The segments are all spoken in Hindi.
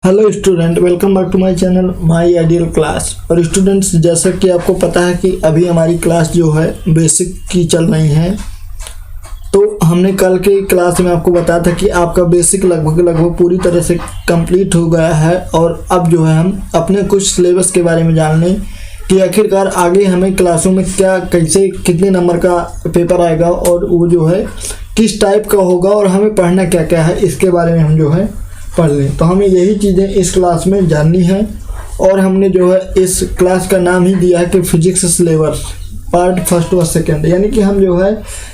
Hello student, welcome back to my channel my ideal class. और स्टूडेंट्स, जैसा कि आपको पता है कि अभी हमारी क्लास जो है बेसिक की चल रही है। तो हमने कल के क्लास में आपको बताया था कि आपका बेसिक लगभग पूरी तरह से कंप्लीट हो गया है। और अब जो है हम अपने कुछ सिलेबस के बारे में जान लें कि आखिरकार आगे हमें क्लासों में क्या, कैसे, कितने नंबर का पेपर आएगा और वो जो है किस टाइप का होगा और हमें पढ़ना क्या क्या है, इसके बारे में हम जो है पढ़ लें। तो हमें यही चीज़ें इस क्लास में जाननी है। और हमने जो है इस क्लास का नाम ही दिया है कि फिजिक्स सिलेबस पार्ट फर्स्ट और सेकंड। यानी कि हम जो है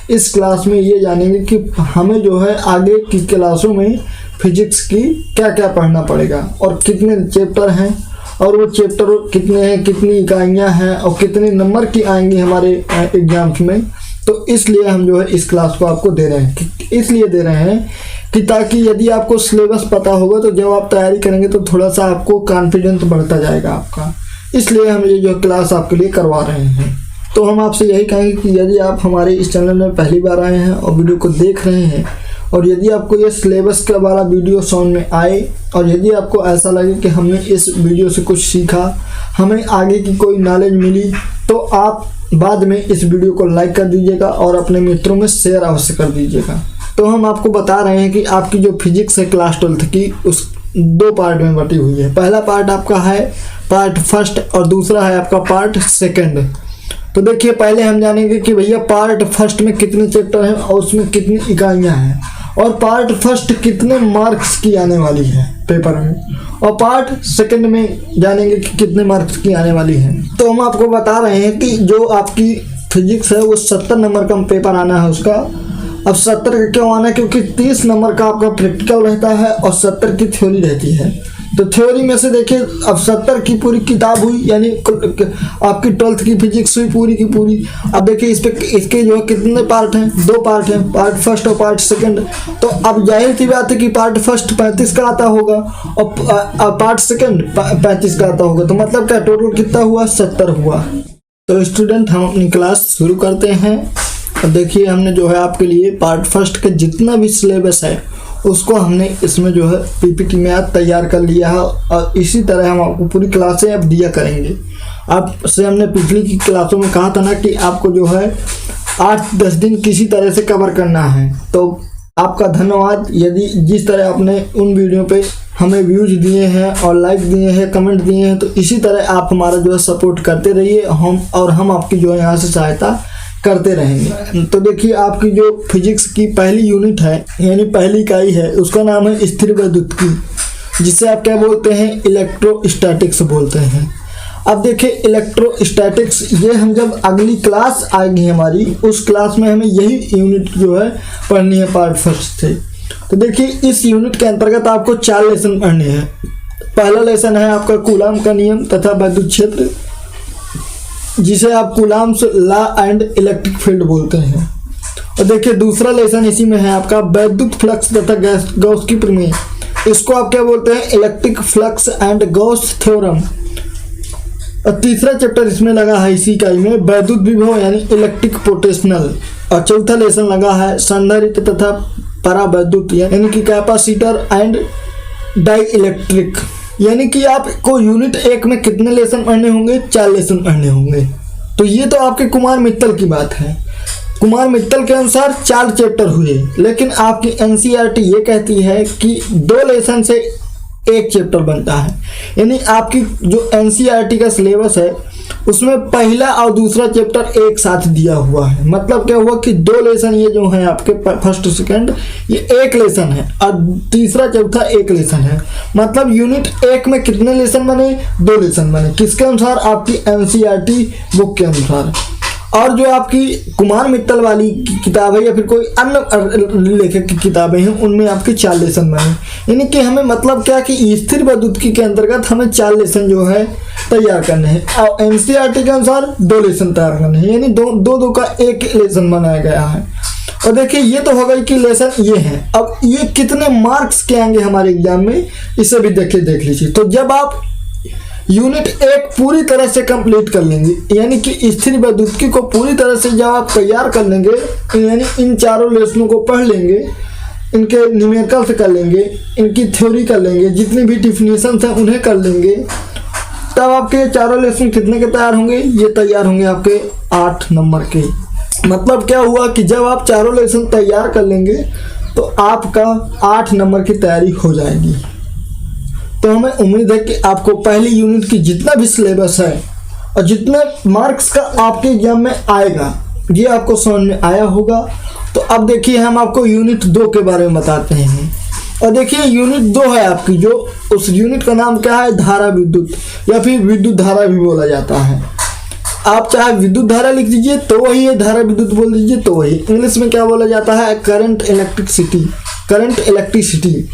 इस क्लास में ये जानेंगे कि हमें जो है आगे की क्लासों में फिजिक्स की क्या क्या पढ़ना पड़ेगा और कितने चैप्टर हैं और वो चैप्टर कितने हैं, कितनी इकाइयाँ हैं और कितने नंबर की आएंगी हमारे एग्जाम्स में। तो इसलिए हम जो है इस क्लास को आपको दे रहे हैं, इसलिए दे रहे हैं कि ताकि यदि आपको सिलेबस पता होगा तो जब आप तैयारी करेंगे तो थोड़ा सा आपको कॉन्फिडेंस बढ़ता जाएगा आपका। इसलिए हम ये जो क्लास आपके लिए करवा रहे हैं। तो हम आपसे यही कहेंगे कि यदि आप हमारे इस चैनल में पहली बार आए हैं और वीडियो को देख रहे हैं और यदि आपको ये सिलेबस का वाला वीडियो समझ में आए और यदि आपको ऐसा लगे कि हमने इस वीडियो से कुछ सीखा, हमें आगे की कोई नॉलेज मिली, तो आप बाद में इस वीडियो को लाइक कर दीजिएगा और अपने मित्रों में शेयर अवश्य कर दीजिएगा। तो हम आपको बता रहे हैं कि आपकी जो फिजिक्स है क्लास 12 की, उस 2 पार्ट में बटी हुई है। पहला पार्ट आपका है पार्ट फर्स्ट और दूसरा है आपका पार्ट सेकंड। तो देखिए, पहले हम जानेंगे कि भैया पार्ट फर्स्ट में कितने चैप्टर हैं और उसमें कितनी इकाइयाँ हैं और पार्ट फर्स्ट कितने मार्क्स की आने वाली है पेपर में, और पार्ट सेकंड में जानेंगे कि कितने मार्क्स की आने वाली है। तो हम आपको बता रहे हैं कि जो आपकी फिजिक्स है वो 70 नंबर का पेपर आना है उसका। अब 70 का क्यों आना है? क्योंकि 30 नंबर का आपका प्रैक्टिकल रहता है और 70 की थ्योरी रहती है। तो थ्योरी में से देखिए, अब 70 की पूरी किताब हुई, यानी आपकी 12th की फिजिक्स हुई पूरी की पूरी। अब देखिए इसके जो कितने पार्ट हैं, 2 पार्ट हैं, पार्ट फर्स्ट और पार्ट सेकंड। तो अब जाहिर सी बात है कि पार्ट फर्स्ट 35 का आता होगा और पार्ट सेकंड 35 का आता होगा। तो मतलब क्या टोटल कितना हुआ? 70 हुआ। तो स्टूडेंट, हम अपनी क्लास शुरू करते हैं। और देखिए, हमने जो है आपके लिए पार्ट फर्स्ट का जितना भी सिलेबस है उसको हमने इसमें जो है पीपीटी में आज तैयार कर लिया है और इसी तरह हम आपको पूरी क्लासें अब दिया करेंगे। आपसे हमने पिछली की क्लासों में कहा था ना कि आपको जो है 8-10 दिन किसी तरह से कवर करना है। तो आपका धन्यवाद, यदि जिस तरह आपने उन वीडियो पे हमें व्यूज दिए हैं और लाइक दिए हैं, कमेंट दिए हैं, तो इसी तरह आप हमारा जो है सपोर्ट करते रहिए हम आपकी जो है यहाँ से सहायता करते रहेंगे। तो देखिए, आपकी जो फिजिक्स की पहली यूनिट है, यानी पहली इकाई है, उसका नाम है स्थिर वैद्युत की, जिसे आप क्या बोलते हैं? इलेक्ट्रोस्टैटिक्स बोलते हैं। अब देखिए, इलेक्ट्रोस्टैटिक्स ये हम जब अगली क्लास आएगी हमारी, उस क्लास में हमें यही यूनिट जो है पढ़नी है पार्ट फर्स्ट से। तो देखिए, इस यूनिट के अंतर्गत आपको 4 लेसन पढ़ने हैं। पहला लेसन है आपका कूलाम का नियम तथा वैद्युत क्षेत्र, जिसे आप coulombs law and electric field बोलते हैं। और देखिए, दूसरा लेसन इसी में है आपका वैद्युत फ्लक्स तथा गॉस की प्रमेय, इसको आप क्या बोलते हैं? Electric flux and Gauss theorem. और तीसरा चैप्टर इसमें लगा है इसी इकाई में वैद्युत विभव यानी इलेक्ट्रिक पोटेंशियल। और चौथा लेसन लगा है संधारित्र तथा परावैद्युत यानी कि कैपेसिटर एंड डाई इलेक्ट्रिक। यानी कि आपको यूनिट 1 में कितने लेसन पढ़ने होंगे? 4 लेसन पढ़ने होंगे। तो ये तो आपके कुमार मित्तल की बात है। कुमार मित्तल के अनुसार 4 चैप्टर हुए, लेकिन आपकी एनसीईआरटी ये कहती है कि 2 लेसन से 1 चैप्टर बनता है। यानी आपकी जो एनसीईआरटी का सिलेबस है उसमें पहला और दूसरा चैप्टर एक साथ दिया हुआ है। मतलब क्या हुआ कि 2 लेसन ये जो है आपके फर्स्ट सेकंड, ये 1 लेसन है और तीसरा चौथा 1 लेसन है। मतलब यूनिट 1 में कितने लेसन बने? 2 लेसन बने। किसके अनुसार? आपकी एनसीईआरटी बुक के अनुसार। और जो आपकी कुमार मित्तल वाली किताब है या फिर कोई अन्य लेखक की किताबें हैं, उनमें आपके 4 लेसन बने। यानी कि हमें मतलब क्या कि स्थिर वैद्युत के अंतर्गत हमें 4 लेसन जो है तैयार करने हैं और एनसीईआरटी के अनुसार 2 लेसन तैयार करने हैं, यानी दो का 1 लेसन बनाया गया है। और देखिए, ये तो हो गई कि लेसन ये है। अब ये कितने मार्क्स के आएंगे हमारे एग्जाम में, इसे भी देख लीजिए। तो जब आप यूनिट 1 पूरी तरह से कंप्लीट कर लेंगे, यानी कि स्थिर वैद्युत को पूरी तरह से जब आप तैयार कर लेंगे, यानी इन 4 लेसनों को पढ़ लेंगे, इनके न्यूमेरिकल्स कर लेंगे, इनकी थ्योरी कर लेंगे, जितनी भी डिफिनेशंस हैं उन्हें कर लेंगे, तब आपके चारों लेसन कितने के तैयार होंगे? ये तैयार होंगे आपके 8 नंबर के। मतलब क्या हुआ कि जब आप चारों लेसन तैयार कर लेंगे तो आपका 8 नंबर की तैयारी हो जाएगी। तो हमें उम्मीद है कि आपको पहली यूनिट की जितना भी सिलेबस है और जितने मार्क्स का आपके एग्जाम में आएगा ये आपको समझ में आया होगा। तो अब देखिए हम आपको यूनिट 2 के बारे में बताते हैं। और देखिए यूनिट 2 है आपकी, जो उस यूनिट का नाम क्या है? धारा विद्युत या फिर विद्युत धारा भी बोला जाता है। आप चाहे विद्युत धारा लिख दीजिए तो वही है, धारा विद्युत बोल दीजिए तो वही। इंग्लिश में क्या बोला जाता है? Current electricity, current electricity.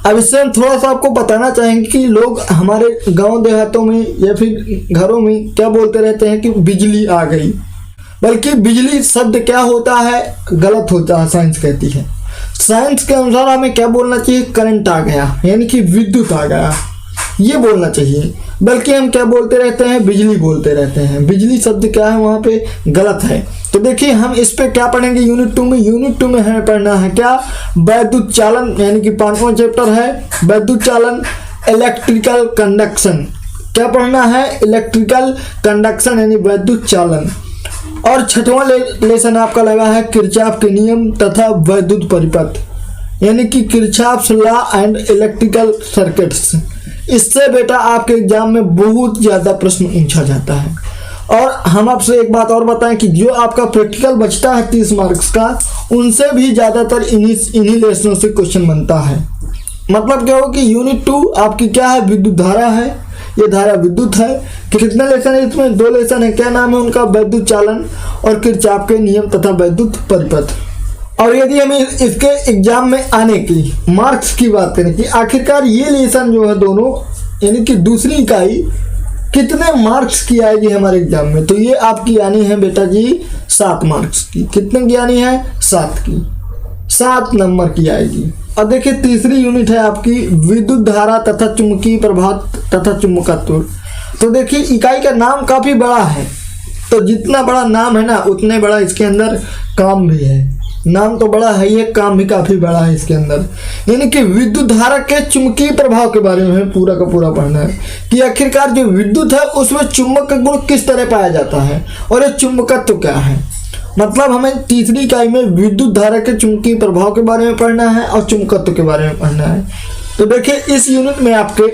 अब इससे हम थोड़ा सा आपको बताना चाहेंगे कि लोग हमारे गांव देहातों में या फिर घरों में क्या बोलते रहते हैं कि बिजली आ गई, बल्कि बिजली शब्द क्या होता है? गलत होता है, साइंस कहती है। साइंस के अनुसार हमें क्या बोलना चाहिए? करंट आ गया, यानी कि विद्युत आ गया, ये बोलना चाहिए। बल्कि हम क्या बोलते रहते हैं? बिजली बोलते रहते हैं। बिजली शब्द क्या है वहाँ पे? गलत है। तो देखिए हम इस पे क्या पढ़ेंगे यूनिट 2 में? यूनिट 2 में हमें पढ़ना है क्या? वैद्युत चालन, यानी कि 5वां चैप्टर है वैद्युत चालन, इलेक्ट्रिकल कंडक्शन। क्या पढ़ना है? इलेक्ट्रिकल कंडक्शन यानी वैद्युत चालन। और 6वां लेसन आपका लगा है किरचॉफ के नियम तथा वैद्युत परिपथ, यानी कि Kirchhoff's law and electrical circuits. इससे बेटा आपके एग्जाम में बहुत ज़्यादा प्रश्न पूछा जाता है। और हम आपसे एक बात और बताएं कि जो आपका प्रैक्टिकल बचता है 30 मार्क्स का, उनसे भी ज़्यादातर इन्हीं लेसनों से क्वेश्चन बनता है। मतलब क्या हो कि यूनिट 2 आपकी क्या है? विद्युत धारा है, ये धारा विद्युत है। कितने लेसन है इसमें? 2 लेसन है। क्या नाम है उनका? वैद्युत चालन और किरचॉफ के नियम तथा वैद्युत परिपथ। और यदि हमें इसके एग्जाम में आने की मार्क्स की बात करें कि आखिरकार ये लेसन जो है दोनों, यानी कि दूसरी इकाई कितने मार्क्स की आएगी हमारे एग्जाम में, तो ये आपकी आनी है बेटा जी 7 मार्क्स की। कितने की आनी है? 7 की, 7 नंबर की आएगी। और देखिए तीसरी यूनिट है आपकी विद्युत धारा तथा चुंबकीय प्रभाव तथा चुंबकत्व। तो देखिए इकाई का नाम काफ़ी बड़ा है, तो जितना बड़ा नाम है ना उतने बड़ा इसके अंदर काम भी है। नाम तो बड़ा है, ये काम भी काफ़ी बड़ा है इसके अंदर। यानी कि विद्युत धारा के चुंबकीय प्रभाव के बारे में हमें पूरा का पूरा पढ़ना है कि आखिरकार जो विद्युत है उसमें चुंबक का गुण किस तरह पाया जाता है और ये चुंबकत्व क्या है। मतलब हमें तीसरी इकाई में विद्युत धारा के चुंबकीय प्रभाव के बारे में पढ़ना है और चुंबकत्व के बारे में पढ़ना है। तो देखिए इस यूनिट में आपके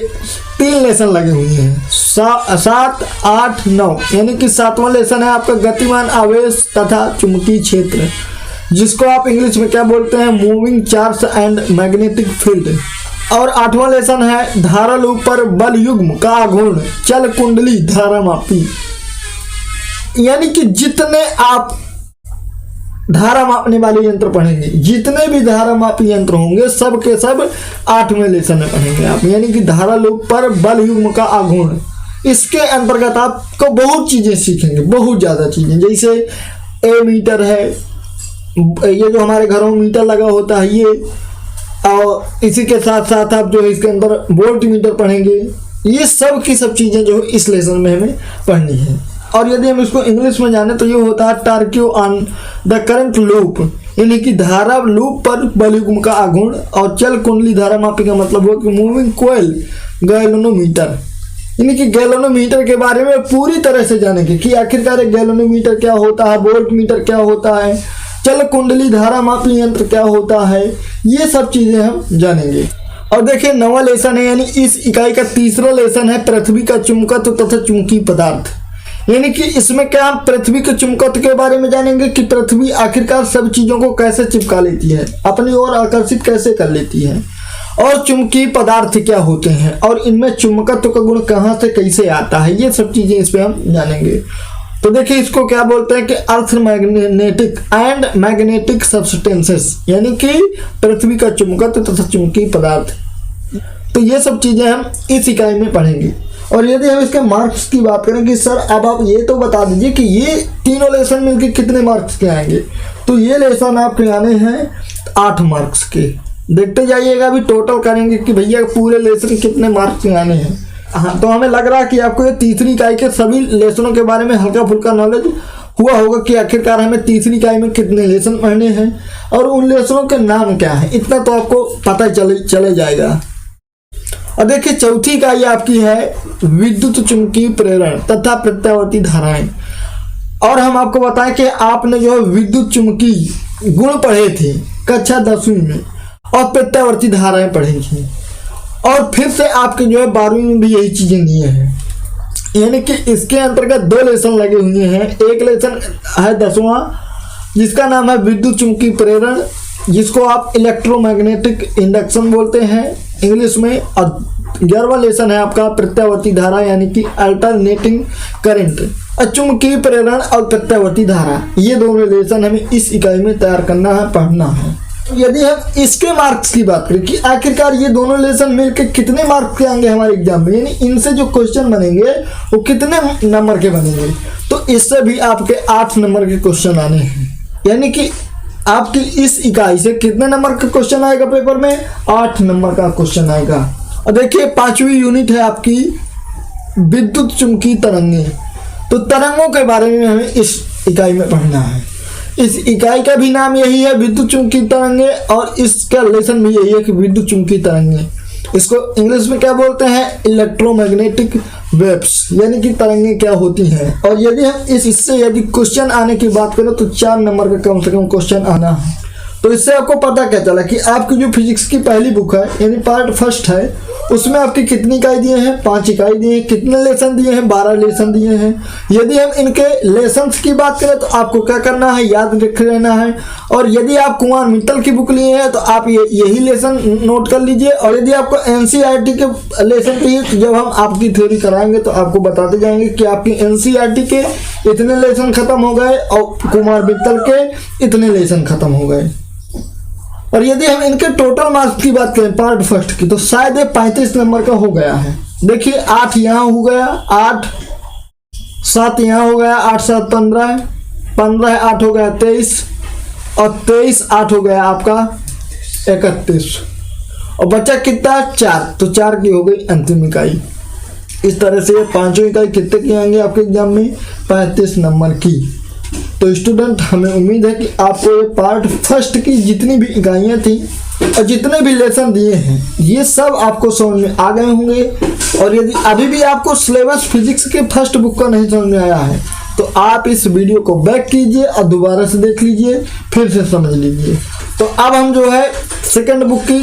3 लेसन लगे हुए हैं, 7, 8, 9, यानी कि 7वां लेसन है आपका गतिमान आवेश तथा चुंबकीय क्षेत्र, जिसको आप इंग्लिश में क्या बोलते हैं? Moving charge and magnetic field. और 8वां लेसन है धारा लूप पर बल युग्म का आघूर्ण, चल कुंडली धारा मापी। यानी कि जितने आप धारा मापने वाले यंत्र पढ़ेंगे, जितने भी धारा मापी यंत्र होंगे सब के सब 8वें लेसन में पढ़ेंगे आप। यानी कि धारा लूप पर बल युग्म का आघूर्ण, इसके अंतर्गत आपको बहुत चीजें सीखेंगे, बहुत ज्यादा चीजें। जैसे ए मीटर है, ये जो हमारे घरों में मीटर लगा होता है ये, और इसी के साथ साथ आप जो है इसके अंदर वोल्ट मीटर पढ़ेंगे। ये सब की सब चीजें जो इस लेसन में हमें पढ़नी है। और यदि हम इसको इंग्लिश में जाने तो ये होता है टर्क्यू ऑन द करंट लूप, यानी कि धारा लूप पर बल युग्म का आघूर्ण। और चल कुंडली धारा मापी का मतलब हो कि मूविंग कोयल गैल्वेनोमीटर, यानी कि गैल्वेनोमीटर के बारे में पूरी तरह से जानेंगे कि आखिरकार गैल्वेनोमीटर क्या होता है, वोल्ट मीटर क्या होता है, चल कुंडली धारा मापी यंत्र क्या होता है, ये सब चीजें हम जानेंगे। और देखिए 9वां लेसन है, यानी इस इकाई का तीसरा लेसन है पृथ्वी का चुंबकत्व तथा चुंबकीय पदार्थ। यानी कि इसमें क्या हम पृथ्वी के चुंबकत्व के बारे में जानेंगे कि पृथ्वी आखिरकार सब चीजों को कैसे चिपका लेती है, अपनी ओर आकर्षित कैसे कर लेती है, और चुंबकीय पदार्थ क्या होते हैं और इनमें चुंबकत्व का गुण कहाँ से कैसे आता है, ये सब चीजें इस पे हम जानेंगे। तो देखिए इसको क्या बोलते हैं कि earth magnetic and magnetic substances, यानी कि पृथ्वी का चुंबकत्व तथा चुंबकीय पदार्थ। तो ये सब चीजें हम इस इकाई में पढ़ेंगे। और यदि हम इसके मार्क्स की बात करें कि सर अब आप ये तो बता दीजिए कि ये तीनों लेसन मिलकर कितने मार्क्स के आएंगे, तो ये लेसन आपके आने हैं 8 मार्क्स के। देखते जाइएगा, अभी टोटल करेंगे कि भैया पूरे लेसन कितने मार्क्स के आने हैं। हाँ, तो हमें लग रहा है कि आपको ये तीसरी इकाई के सभी लेसनों के बारे में हल्का फुल्का नॉलेज हुआ होगा कि आखिरकार हमें तीसरी इकाई में कितने लेसन पढ़ने हैं और उन लेसनों के नाम क्या है, इतना तो आपको पता चले जाएगा। और देखिए चौथी इकाई आपकी है विद्युत चुंबकीय प्रेरण तथा प्रत्यावर्ती धाराएं। और हम आपको बताएं कि आपने जो है विद्युत चुंबकीय गुण पढ़े थे कक्षा 10वीं में और प्रत्यावर्ती धाराएं पढ़ी थी, और फिर से आपके जो है 12वीं में भी यही चीजें दिए हैं। यानी कि इसके अंतर्गत 2 लेसन लगे हुए हैं। एक लेसन है 10वां जिसका नाम है विद्युत चुंबकीय प्रेरण, जिसको आप इलेक्ट्रोमैग्नेटिक इंडक्शन बोलते हैं इंग्लिश में, और 11वां लेसन है आपका प्रत्यावर्ती धारा यानी कि अल्टरनेटिंग करंट। चुंबकीय प्रेरण और प्रत्यावर्ती धारा, ये दोनों लेसन हमें इस इकाई में तैयार करना है, पढ़ना है। यदि हम इसके मार्क्स की बात करें कि आखिरकार ये दोनों लेसन मिलकर कितने मार्क्स के आएंगे हमारे एग्जाम में, यानी इनसे जो क्वेश्चन बनेंगे वो कितने नंबर के बनेंगे, तो इससे भी आपके 8 नंबर के क्वेश्चन आने हैं। यानी कि आपकी इस इकाई से कितने नंबर का क्वेश्चन आएगा पेपर में, 8 नंबर का क्वेश्चन आएगा। और देखिए 5वीं यूनिट है आपकी विद्युत चुंबकीय तरंगे। तो तरंगों के बारे में हमें इस इकाई में पढ़ना है। इस इकाई का भी नाम यही है विद्युत चुंबकीय तरंगे, और इसका लेसन भी यही है कि विद्युत चुंबकीय तरंगे। इसको इंग्लिश में क्या बोलते हैं, इलेक्ट्रोमैग्नेटिक वेव्स, यानी कि तरंगे क्या होती हैं। और यदि हम इससे यदि क्वेश्चन आने की बात करें तो 4 नंबर का कम से कम क्वेश्चन आना है। तो इससे आपको पता क्या चला कि आपकी जो फिजिक्स की पहली बुक है यानी पार्ट फर्स्ट है, उसमें आपकी कितनी इकाई दिए हैं, 5 इकाई दिए हैं। कितने लेसन दिए हैं, 12 लेसन दिए हैं। यदि हम इनके लेसन्स की बात करें तो आपको क्या करना है, याद रख लेना है। और यदि आप कुमार मित्तल की बुक लिए हैं तो आप यही लेसन नोट कर लीजिए। और यदि आपको एनसीईआरटी के लेसन चाहिए तो जब हम आपकी थ्योरी कराएंगे तो आपको बताते जाएंगे कि आपकी एनसीईआरटी के इतने लेसन खत्म हो गए और कुमार मित्तल के इतने लेसन खत्म हो गए। और यदि हम इनके टोटल मार्क्स की बात करें पार्ट फर्स्ट की तो शायद ये 35 नंबर का हो गया है। देखिए 8 यहाँ हो गया, 8 7 यहाँ हो गया, 8 7 15, 15 8 हो गया 23, और 23 8 हो गया आपका 31, और बचा कितना 4, तो 4 की हो गई अंतिम इकाई। इस तरह से 5 इकाई कितने की आएंगे आपके एग्जाम में, 35 नंबर की। तो स्टूडेंट हमें उम्मीद है कि आपको ये पार्ट फर्स्ट की जितनी भी इकाइयाँ थी और जितने भी लेसन दिए हैं ये सब आपको समझ में आ गए होंगे। और यदि अभी भी आपको सिलेबस फिजिक्स के फर्स्ट बुक का नहीं समझ में आया है तो आप इस वीडियो को बैक कीजिए और दोबारा से देख लीजिए, फिर से समझ लीजिए। तो अब हम जो है सेकंड बुक की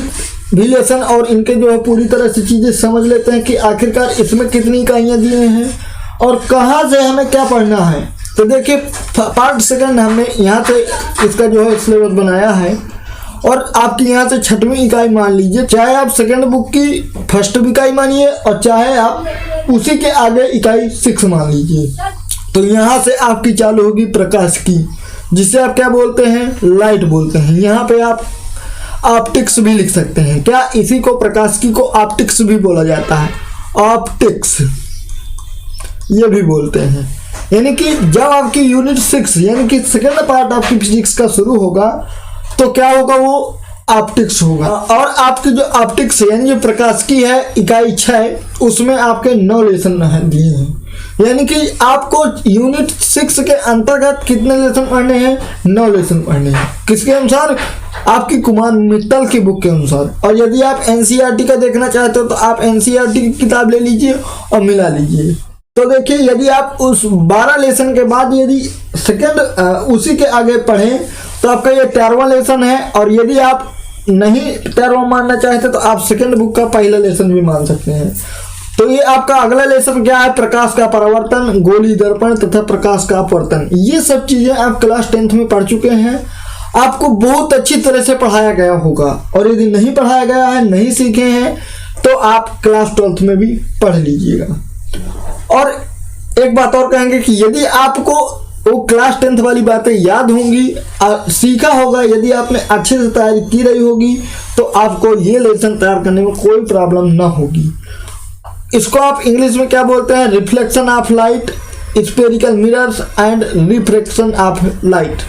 भी लेसन और इनके जो है पूरी तरह से चीज़ें समझ लेते हैं कि आखिरकार इसमें कितनी इकाइयाँ दिए हैं और कहाँ से हमें क्या पढ़ना है। तो देखिए पार्ट सेकंड हमने यहाँ से इसका जो है सिलेबस बनाया है, और आपकी यहाँ से 6वीं इकाई मान लीजिए, चाहे आप सेकंड बुक की फर्स्ट इकाई मानिए और चाहे आप उसी के आगे इकाई 6 मान लीजिए। तो यहाँ से आपकी चालू होगी प्रकाश की, जिसे आप क्या बोलते हैं, लाइट बोलते हैं। यहाँ पे आप ऑप्टिक्स भी लिख सकते हैं। क्या इसी को प्रकाश की को ऑप्टिक्स भी बोला जाता है, ऑप्टिक्स ये भी बोलते हैं। यानी कि जब आपकी यूनिट 6 यानी कि सेकंड पार्ट आपकी फिजिक्स का शुरू होगा तो क्या होगा, वो ऑप्टिक्स होगा। और आपकी जो ऑप्टिक्स यानी जो प्रकाश की है इकाई 6, उसमें आपके 9 लेसन दिए हैं। यानी कि आपको यूनिट 6 के अंतर्गत कितने लेसन पढ़ने हैं, 9 लेसन पढ़ने हैं। किसके अनुसार, आपकी कुमार मित्तल की बुक के अनुसार। और यदि आप एनसीईआरटी का देखना चाहते हो तो आप एनसीईआरटी की किताब ले लीजिए और मिला लीजिए। तो देखिए यदि आप उस 12 लेसन के बाद यदि सेकंड उसी के आगे पढ़ें तो आपका ये 13वां लेसन है। और यदि आप नहीं 13वां मानना चाहते तो आप सेकंड बुक का पहला लेसन भी मान सकते हैं। तो ये आपका अगला लेसन क्या है, प्रकाश का परावर्तन, गोली दर्पण तथा प्रकाश का अपवर्तन। ये सब चीजें आप क्लास 10th में पढ़ चुके हैं, आपको बहुत अच्छी तरह से पढ़ाया गया होगा। और यदि नहीं पढ़ाया गया है, नहीं सीखे हैं, तो आप क्लास 12th में भी पढ़ लीजिएगा। और एक बात और कहेंगे कि यदि आपको वो क्लास 10th वाली बातें याद होंगी, सीखा होगा, यदि आपने अच्छे से तैयारी की रही होगी तो आपको ये लेसन तैयार करने में कोई प्रॉब्लम ना होगी। इसको आप इंग्लिश में क्या बोलते हैं, reflection of light, spherical mirrors and refraction of light.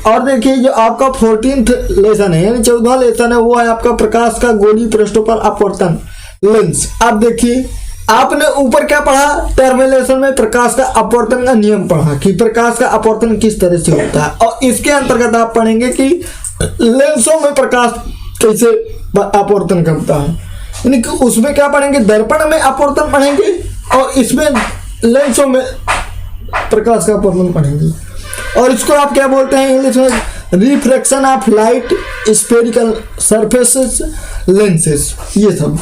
और देखिए जो आपका 14th लेसन है यानी 14वां लेसन है, वो है आपका प्रकाश का गोली पृष्ठों पर अपवर्तन, लेंस। आप देखिए आपने ऊपर क्या पढ़ा, टर्मिनेशन में प्रकाश का अपवर्तन का नियम पढ़ा कि प्रकाश का अपवर्तन किस तरह से होता है, और इसके अंतर्गत आप पढ़ेंगे कि लेंसों में प्रकाश कैसे अपवर्तन करता है, यानी कि उसमें क्या पढ़ेंगे, दर्पण में अपवर्तन पढ़ेंगे और इसमें लेंसों में प्रकाश का अपवर्तन पढ़ेंगे। और इसको आप क्या बोलते हैं इंग्लिश में, refraction of light, spherical surfaces, lenses, ये सब।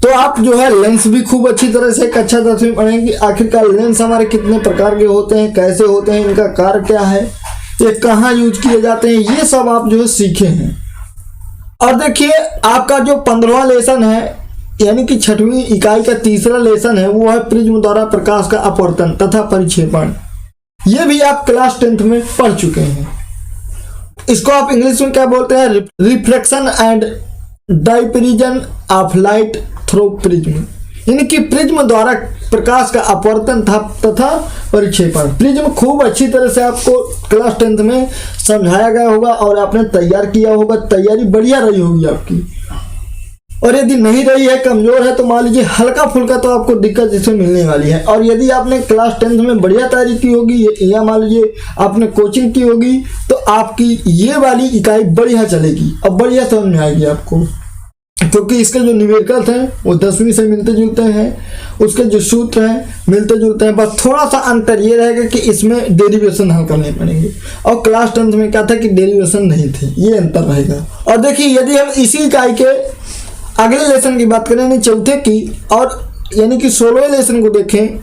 तो आप जो है लेंस भी खूब अच्छी तरह से कक्षा 10 में पढ़ेंगे, आखिरकार लेंस हमारे कितने प्रकार के होते हैं, कैसे होते हैं, इनका कार्य क्या है, ये कहाँ यूज किए जाते हैं, ये सब आप जो है सीखे हैं। और देखिए आपका जो 15वां लेसन है, यानी कि 6वीं इकाई का तीसरा लेसन है, वो है प्रिज्म द्वारा प्रकाश का अपवर्तन तथा परिक्षेपण। ये भी आप क्लास 10th में पढ़ चुके हैं। इसको आप इंग्लिश में क्या बोलते हैं, refraction and dispersion of light through prism, यानी कि प्रिज्म द्वारा प्रकाश का अपवर्तन तथा परिक्षेपण। प्रिज्म खूब अच्छी तरह से आपको क्लास 10th में समझाया गया होगा और आपने तैयार किया होगा, तैयारी बढ़िया रही होगी आपकी। और यदि नहीं रही है, कमजोर है, तो मान लीजिए हल्का फुल्का तो आपको दिक्कत इसमें मिलने वाली है। और यदि आपने क्लास 10th में बढ़िया तैयारी की होगी या मान लीजिए आपने कोचिंग की होगी, तो आपकी ये वाली इकाई बढ़िया चलेगी और बढ़िया समझ में आएगी आपको, क्योंकि इसके जो न्यूमेरिकल्स हैं वो 10वीं से मिलते जुलते हैं, उसके जो सूत्र हैं मिलते जुलते हैं, बस थोड़ा सा अंतर ये रहेगा कि इसमें डेरिवेशन हल करने पड़ेंगे और क्लास 10th में क्या था कि डेरिवेशन नहीं थे, ये अंतर रहेगा। और देखिए यदि हम इसी इकाई के अगले लेसन की बात करें, यानी चौथे की, और यानी कि 16वें लेसन को देखें,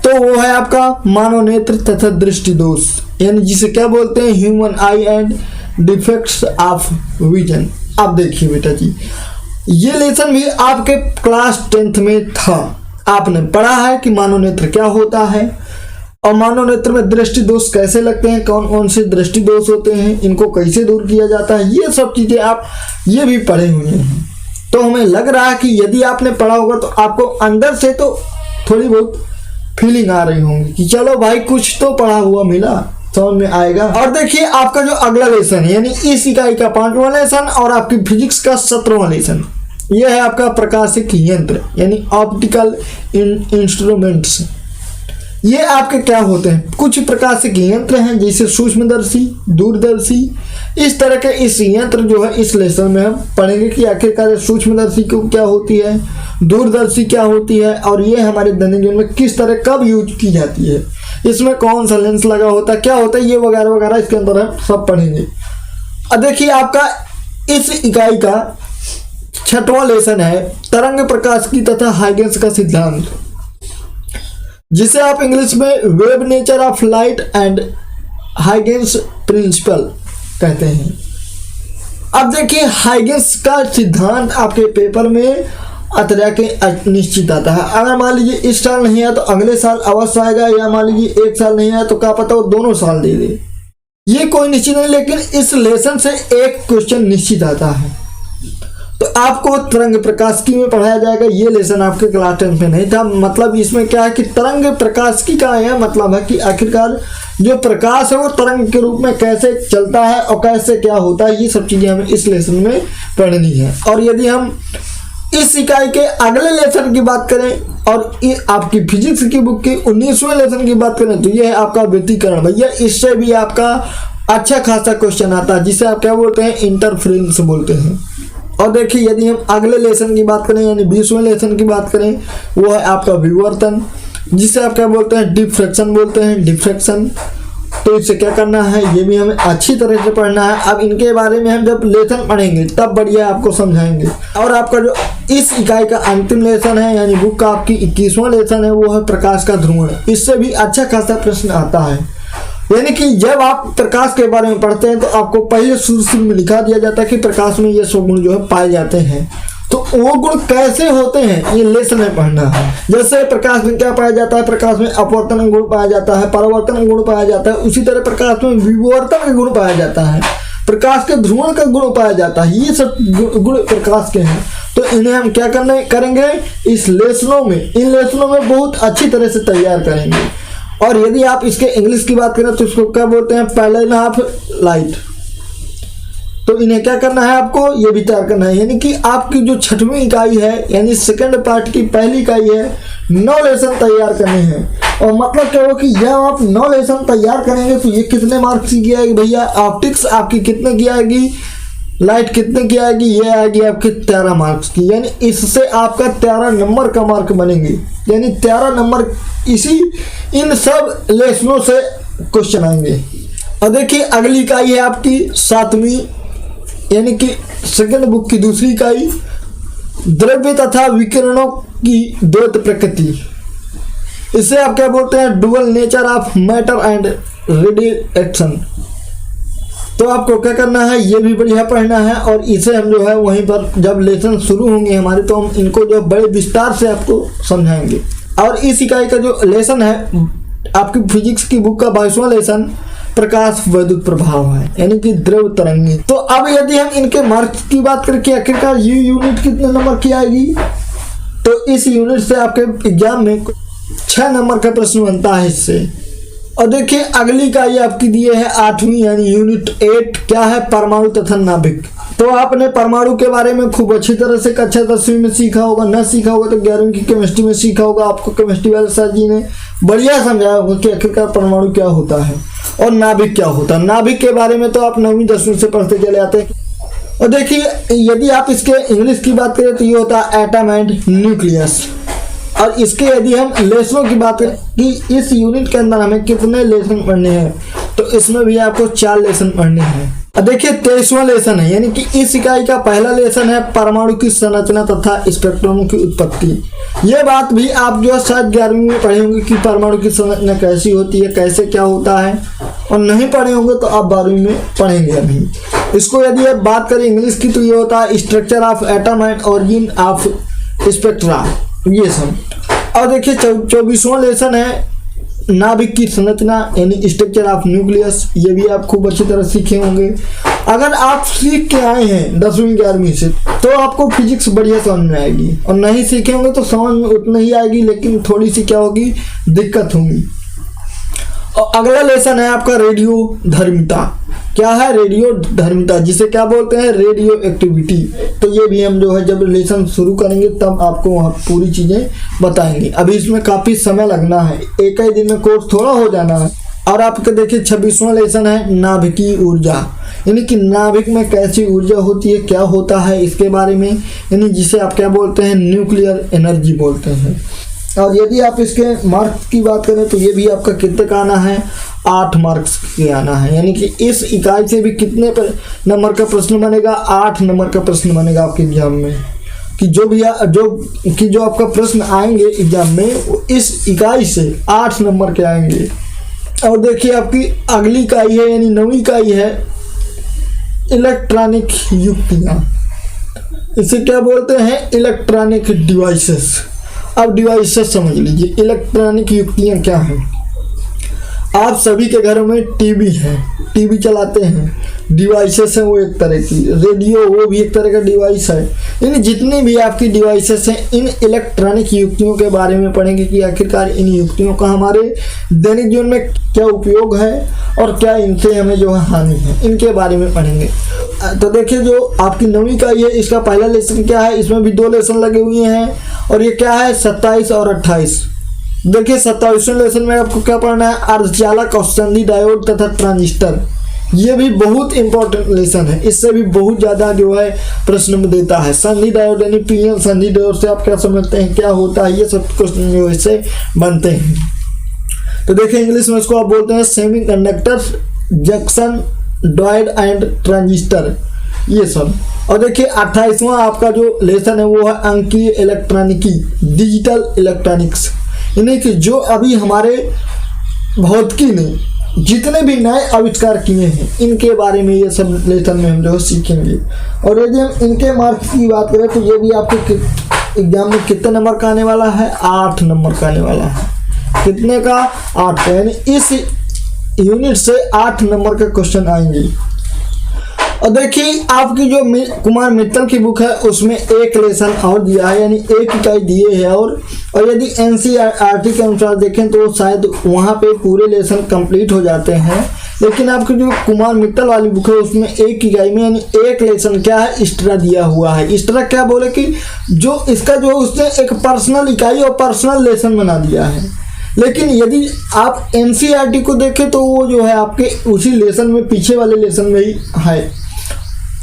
तो वो है आपका मानव नेत्र तथा दृष्टि दोष, यानी जिसे क्या बोलते हैं, human I and defects of vision. आप देखिए बेटा जी, ये लेसन भी आपके क्लास 10th में था, आपने पढ़ा है कि मानव नेत्र क्या होता है और मानव नेत्र में दृष्टि दोष कैसे लगते हैं, कौन कौन से दृष्टि दोष होते हैं, इनको कैसे दूर किया जाता है, ये सब चीजें आप ये भी पढ़े हुए हैं। तो हमें लग रहा है कि यदि आपने पढ़ा होगा तो आपको अंदर से तो थोड़ी बहुत फीलिंग आ रही होंगी कि चलो भाई कुछ तो पढ़ा हुआ मिला, समझ में आएगा। और देखिए आपका जो अगला लेसन है, यानी इस इकाई का 5वां लेसन और आपकी फिजिक्स का 17वां लेसन, यह है आपका प्रकाशिक यंत्र, यानी ऑप्टिकल इंस्ट्रूमेंट्स। ये आपके क्या होते हैं, कुछ प्रकाशिक यंत्र हैं जैसे सूक्ष्मदर्शी, दूरदर्शी, इस तरह के इस यंत्र जो है इस लेसन में हम पढ़ेंगे कि आखिरकार सूक्ष्मदर्शी को क्या होती है, दूरदर्शी क्या होती है, और ये हमारे दैनिक जीवन में किस तरह कब यूज की जाती है, इसमें कौन सा लेंस लगा होता है, क्या होता है, ये वगैरह वगैरह इसके अंदर हम सब पढ़ेंगे। अब देखिए आपका इस इकाई का 6वां लेसन है तरंग प्रकाश की तथा हाइगेंस का सिद्धांत, जिसे आप इंग्लिश में wave nature of light and Huygens principle कहते हैं। अब देखिए हाइगेंस का सिद्धांत आपके पेपर में अतरा के निश्चित आता है। अगर मान लीजिए इस साल नहीं आया तो अगले साल अवश्य आएगा, या मान लीजिए एक साल नहीं आया तो क्या पता वो दोनों साल दे दे, ये कोई निश्चित नहीं, लेकिन इस लेसन से एक क्वेश्चन निश्चित आता है। तो आपको तरंग प्रकाशिकी में पढ़ाया जाएगा, ये लेसन आपके क्लास 10 में नहीं था। मतलब इसमें क्या है कि तरंग प्रकाशिकी का यह मतलब है कि आखिरकार जो प्रकाश है वो तरंग के रूप में कैसे चलता है और कैसे क्या होता है, ये सब चीजें हमें इस लेसन में पढ़नी है। और यदि हम इस इकाई के अगले लेसन की बात करें और आपकी फिजिक्स की बुक की 19वें लेसन की बात करें, तो यह है आपका व्यतिकरण। भैया इससे भी आपका अच्छा खासा क्वेश्चन आता है, जिसे आप क्या बोलते हैं, इंटरफ्रेंस बोलते हैं। और देखिए यदि हम अगले लेसन की बात करें, यानी 20वें लेसन की बात करें, वो है आपका विवर्तन, जिसे आप क्या बोलते हैं, डिफ्रैक्शन बोलते हैं, डिफ्रैक्शन। तो इससे क्या करना है, ये भी हमें अच्छी तरह से पढ़ना है। अब इनके बारे में हम जब लेसन पढ़ेंगे तब बढ़िया आपको समझाएंगे। और आपका जो इस इकाई का अंतिम लेसन है, यानी बुक का आपकी 21वां लेसन है, वो है प्रकाश का ध्रुवण। इससे भी अच्छा खासा प्रश्न आता है, यानी कि जब आप प्रकाश के बारे में पढ़ते हैं तो आपको पहले शुरू में लिखा दिया जाता है कि प्रकाश में ये सब गुण जो है पाए जाते हैं, तो वो गुण कैसे होते हैं ये लेसन में पढ़ना है। जैसे प्रकाश में क्या पाया जाता है, प्रकाश में अपवर्तन गुण पाया जाता है, परावर्तन गुण पाया जाता है, उसी तरह प्रकाश में विवर्तन का गुण पाया जाता है, प्रकाश के ध्रुवण का गुण पाया जाता है। ये सब गुण प्रकाश के हैं, तो इन्हें हम क्या करेंगे, इस लेसनों में, इन लेसनों में बहुत अच्छी तरह से तैयार करेंगे। और यदि आप इसके इंग्लिश की बात करें तो इसको क्या बोलते हैं, पैटर्न ऑफ लाइट, तो इन्हें क्या करना है, आपको ये भी तैयार करना है। यानी कि आपकी जो 6वीं इकाई है यानी सेकंड पार्ट की पहली इकाई है, 9 लेसन तैयार करने हैं। और मतलब क्या हो कि जब आप 9 लेसन तैयार करेंगे तो ये कितने मार्क्स की आएगी भैया, ऑप्टिक्स आपकी कितने की आएगी, लाइट कितने की आएगी, ये आएगी आपके 13 मार्क्स की। यानी इससे आपका 13 नंबर का मार्क बनेंगे। यानी 13 नंबर इन सब लेसनों से क्वेश्चन आएंगे। और देखिए अगली इकाई है आपकी 7वीं यानी कि सेकंड बुक की दूसरी इकाई, द्रव्य तथा विकिरणों की द्वैत प्रकृति। इसे आप क्या बोलते हैं, dual nature of matter and radiation. तो आपको क्या करना है, ये भी बढ़िया पढ़ना है। और इसे हम जो है वहीं पर जब लेसन शुरू होंगे हमारे तो हम इनको जो बड़े विस्तार से आपको समझाएंगे। और इस इकाई का जो लेसन है आपकी फिजिक्स की बुक का 22वां लेसन प्रकाश वैद्युत प्रभाव है, यानी कि द्रव तरंगी। तो अब यदि हम इनके मार्क्स की बात करें कि आखिरकार ये यूनिट कितने नंबर की आएगी, तो इस यूनिट से आपके एग्जाम में 6 नंबर का प्रश्न बनता है इससे। और देखिए अगली इकाई आपकी दिए है 8वीं यानी यूनिट 8, क्या है, परमाणु तथा नाभिक। तो आपने परमाणु के बारे में खूब अच्छी तरह से कक्षा 10वीं में सीखा होगा, न सीखा होगा तो 11वीं की केमिस्ट्री में सीखा होगा। आपको केमिस्ट्री वाले सर जी ने बढ़िया समझाया होगा कि आखिरकार परमाणु क्या होता है और नाभिक क्या होता है। नाभिक के बारे में तो आप 9वीं 10वीं से पढ़ते चले आते हैं। और देखिए यदि आप इसके इंग्लिश की बात करें तो ये होता है एटम एंड न्यूक्लियस। और इसके यदि हम लेसनों की बात करें कि इस यूनिट के अंदर हमें कितने लेसन पढ़ने हैं, तो इसमें भी आपको 4 लेसन पढ़ने हैं। अब देखिए 23वां लेसन है, यानी कि इस इकाई का पहला लेसन है परमाणु की संरचना तथा स्पेक्ट्रम की उत्पत्ति। ये बात भी आप जो है शायद 11वीं में पढ़े होंगे कि परमाणु की संरचना कैसी होती है, कैसे क्या होता है, और नहीं पढ़े होंगे तो आप 12वीं में पढ़ेंगे अभी इसको। यदि आप बात करें इंग्लिश की तो ये होता है structure of atom and origin of spectra, ये सब। और देखिए 24वां लेसन है नाभिक की संरचना यानी स्ट्रक्चर ऑफ न्यूक्लियस। ये भी आप खूब अच्छी तरह सीखे होंगे। अगर आप सीख के आए हैं 10वीं 11वीं से तो आपको फिजिक्स बढ़िया समझ में आएगी, और नहीं सीखे होंगे तो समझ में उतना ही आएगी लेकिन थोड़ी सी क्या होगी, दिक्कत होगी। और अगला लेसन है आपका रेडियो धर्मिता। क्या है, रेडियो धर्मिता, जिसे क्या बोलते हैं, रेडियो एक्टिविटी। तो ये भी हम जो है जब लेसन शुरू करेंगे तब आपको वहाँ पूरी चीजें बताएंगे। अभी इसमें काफी समय लगना है, एक ही दिन में कोर्स थोड़ा हो जाना है। और आपके देखिए 26वां लेसन है नाभिकीय ऊर्जा, यानी कि नाभिक में कैसी ऊर्जा होती है, क्या होता है इसके बारे में, यानी जिसे आप क्या बोलते हैं, न्यूक्लियर एनर्जी बोलते हैं। और यदि आप इसके मार्क्स की बात करें तो ये भी आपका कितने का आना है, 8 मार्क्स के आना है। यानी कि इस इकाई से भी कितने नंबर का प्रश्न बनेगा, 8 नंबर का प्रश्न बनेगा आपके एग्जाम में। कि जो आपका प्रश्न आएंगे एग्जाम में वो इस इकाई से 8 नंबर के आएंगे। और देखिए आपकी अगली इकाई है यानी 9वीं इकाई है इलेक्ट्रॉनिक युक्तियाँ। इसे क्या बोलते हैं, इलेक्ट्रॉनिक डिवाइसेस। अब डिवाइसेस समझ लीजिए, इलेक्ट्रॉनिक युक्तियाँ क्या हैं। आप सभी के घरों में टीवी है, टीवी चलाते हैं, डिवाइसेस हैं वो एक तरह की, रेडियो वो भी एक तरह का डिवाइस है। यानी जितनी भी आपकी डिवाइसेस हैं इन इलेक्ट्रॉनिक युक्तियों के बारे में पढ़ेंगे कि आखिरकार इन युक्तियों का हमारे दैनिक जीवन में क्या उपयोग है और क्या इनसे हमें जो है हानि है, इनके बारे में पढ़ेंगे। तो देखिए जो आपकी 9वीं का ये इसका पहला लेसन क्या है, इसमें भी 2 लेसन लगे हुए हैं। और ये क्या है, 27 और 28। देखिए 27वें लेसन में आपको क्या पढ़ना है, अर्धचालक और संधि डायोड तथा ट्रांजिस्टर। ये भी बहुत इंपॉर्टेंट लेसन है, इससे भी बहुत ज्यादा जो है प्रश्न देता है। संधि डायोड यानी पीएन संधि डायोड से आप क्या समझते हैं, क्या होता है, ये सब क्वेश्चन जो इससे बनते हैं। तो देखिए इंग्लिश में इसको आप बोलते हैं semiconductor, junction, diode and transistor, ये सब। और देखिए 28वां आपका जो लेसन है वो है अंकीय इलेक्ट्रॉनिकी, डिजिटल इलेक्ट्रॉनिक्स। यानी कि जो अभी हमारे भौतिकी ने जितने भी नए आविष्कार किए हैं इनके बारे में ये सब लेसन में हम जो सीखेंगे। और यदि हम इनके मार्क्स की बात करें तो ये भी आपके एग्जाम में कितने नंबर का आने वाला है, 8 नंबर का आने वाला है। कितने का, 8 का। यानी इस यूनिट से 8 नंबर के क्वेश्चन आएंगे। और देखिए आपकी जो कुमार मित्तल की बुक है उसमें एक लेसन और दिया है, यानी एक इकाई दिए है। और यदि एनसीईआरटी के अनुसार देखें तो शायद वहाँ पे पूरे लेसन कंप्लीट हो जाते हैं, लेकिन आपकी जो कुमार मित्तल वाली बुक है उसमें एक इकाई में यानी एक लेसन क्या है, एक्स्ट्रा दिया हुआ है। एक्स्ट्रा क्या बोले कि जो इसका जो उसने एक पर्सनल इकाई और पर्सनल लेसन बना दिया है। लेकिन यदि आप एनसीईआरटी को देखें तो वो जो है आपके उसी लेसन में, पीछे वाले लेसन में ही है।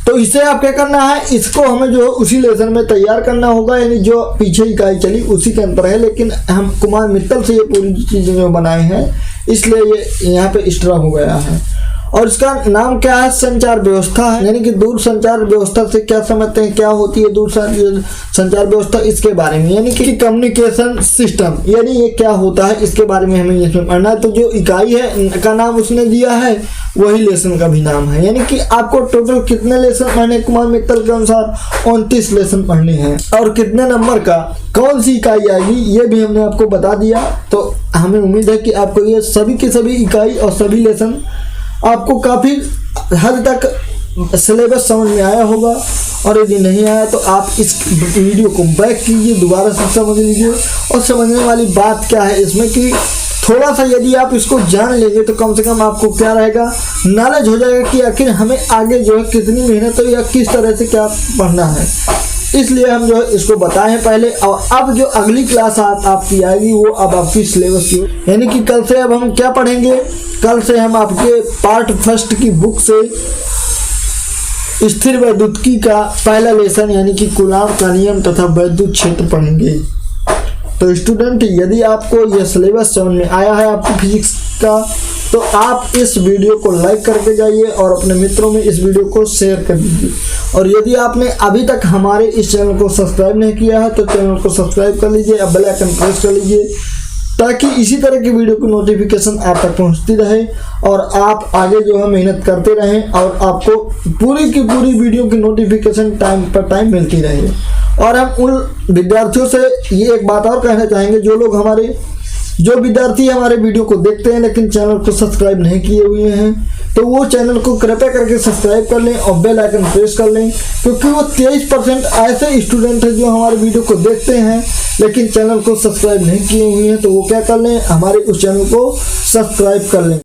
तो इसे आप क्या करना है, इसको हमें जो उसी लेसन में तैयार करना होगा, यानी जो पीछे इकाई चली उसी के अंतर है। लेकिन हम कुमार मित्तल से ये पूरी चीज़ें जो बनाए हैं, इसलिए ये यहाँ पे एक्स्ट्रा हो गया है। और इसका नाम क्या है, संचार व्यवस्था है। यानी कि दूर संचार व्यवस्था से क्या समझते हैं, क्या होती है दूर संचार व्यवस्था, इसके बारे में, यानी कि कम्युनिकेशन सिस्टम, यानी ये क्या होता है इसके बारे में हमें इसमें पढ़ना है। तो जो इकाई है का नाम उसने दिया है, वही लेसन का भी नाम है। यानी कि आपको टोटल कितने लेसन पढ़ने, कुमार मित्तल के अनुसार 29 लेसन पढ़ने हैं। और कितने नंबर का कौन सी इकाई आएगी ये भी हमने आपको बता दिया। तो हमें उम्मीद है कि आपको ये सभी की सभी इकाई और सभी लेसन आपको काफ़ी हद तक सिलेबस समझ में आया होगा। और यदि नहीं आया तो आप इस वीडियो को बैक कीजिए, दोबारा से समझ लीजिए। और समझने वाली बात क्या है इसमें कि थोड़ा सा यदि आप इसको जान लेंगे तो कम से कम आपको क्या रहेगा, नॉलेज हो जाएगा कि आखिर हमें आगे जो है कितनी मेहनत हो या किस तरह से क्या पढ़ना है। इसलिए हम जो है इसको बताए हैं पहले। और अब जो अगली क्लास आपकी आएगी वो अब आपकी सिलेबस की, यानी कि कल से अब हम क्या पढ़ेंगे, कल से हम आपके पार्ट फर्स्ट की बुक से स्थिर वैद्युतिकी का पहला लेसन यानी कि कूलॉम का नियम तथा वैद्युत क्षेत्र पढ़ेंगे। तो स्टूडेंट, यदि आपको यह सिलेबस समझ में आया है आपकी फिजिक्स का, तो आप इस वीडियो को लाइक करके जाइए और अपने मित्रों में इस वीडियो को शेयर कर दीजिए। और यदि आपने अभी तक हमारे इस चैनल को सब्सक्राइब नहीं किया है तो चैनल को सब्सक्राइब कर लीजिए, अब बेल आइकन प्रेस कर लीजिए, ताकि इसी तरह की वीडियो की नोटिफिकेशन आप तक पहुंचती रहे और आप आगे जो है मेहनत करते रहें और आपको पूरी की पूरी वीडियो की नोटिफिकेशन टाइम पर टाइम मिलती रहे। और हम उन विद्यार्थियों से ये एक बात और कहना चाहेंगे, जो विद्यार्थी हमारे वीडियो को देखते हैं लेकिन चैनल को सब्सक्राइब नहीं किए हुए हैं, तो वो चैनल को कृपया करके सब्सक्राइब कर लें और बेल आइकन प्रेस कर लें। क्योंकि वो 23% ऐसे स्टूडेंट हैं जो हमारे वीडियो को देखते हैं लेकिन चैनल को सब्सक्राइब नहीं किए हुए हैं, तो वो क्या कर लें, हमारे उस चैनल को सब्सक्राइब कर लें।